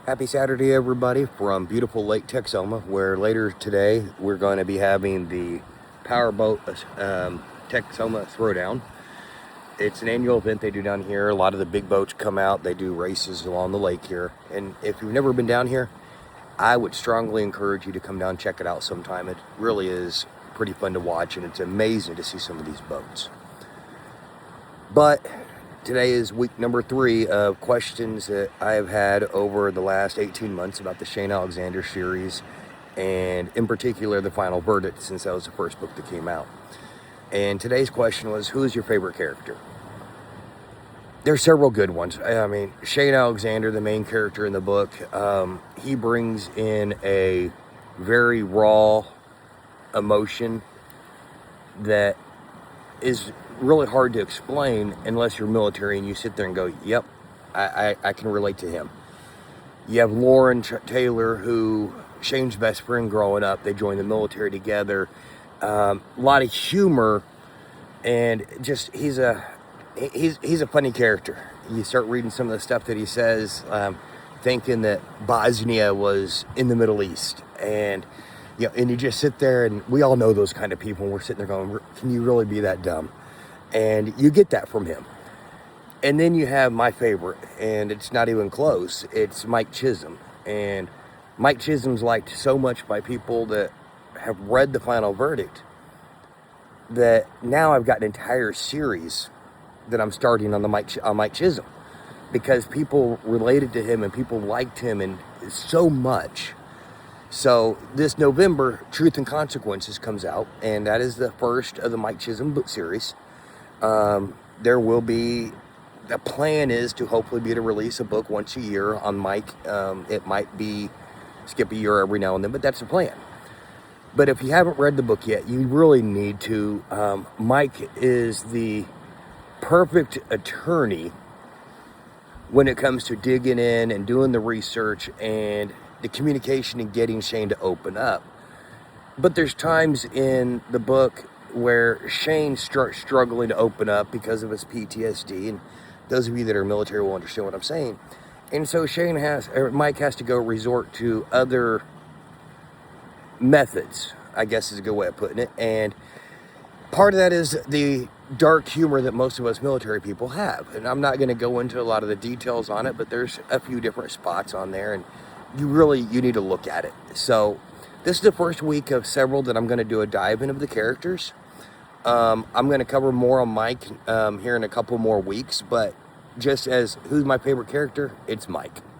Happy Saturday, everybody, from beautiful Lake Texoma, where later today we're going to be having the Powerboat Texoma Throwdown. It's an annual event they do down here. A lot of the big boats come out. They do races along the lake here. And if you've never been down here, I would strongly encourage you to come down and check it out sometime. It really is pretty fun to watch, and it's amazing to see some of these boats. But today is week number 3 of questions that I have had over the last 18 months about the Shane Alexander series, and in particular the Final Verdict, since that was the first book that came out. And today's question was, who is your favorite character? There's several good ones. I mean, Shane Alexander, the main character in the book, he brings in a very raw emotion that is really hard to explain unless you're military and you sit there and go, yep, I can relate to him. You have Lauren Taylor, who Shane's best friend growing up. They joined the military together. A lot of humor, and just he's a funny character. You start reading some of the stuff that he says, thinking that Bosnia was in the Middle East, and and you just sit there, and we all know those kind of people, and we're sitting there going, can you really be that dumb? And you get that from him. And then you have my favorite, and it's not even close. It's Mike Chisholm. And Mike Chisholm's liked so much by people that have read the Final Verdict that now I've got an entire series that I'm starting on Mike Chisholm, because people related to him and people liked him and so much. So this November, Truth and Consequences comes out, and that is the first of the Mike Chisholm book series. There will be, the plan is to hopefully be to release a book once a year on Mike. It might be skip a year every now and then, but that's the plan. But if you haven't read the book yet, you really need to. Mike is the perfect attorney when it comes to digging in and doing the research and the communication and getting Shane to open up. But there's times in the book where Shane starts struggling to open up because of his PTSD, and those of you that are military will understand what I'm saying. And so Mike has to go resort to other methods, I guess is a good way of putting it. And part of that is the dark humor that most of us military people have. And I'm not going to go into a lot of the details on it, but there's a few different spots on there, and you need to look at it. So this is the first week of several that I'm going to do a dive into the characters. I'm going to cover more on Mike here in a couple more weeks, but just as who's my favorite character, it's Mike.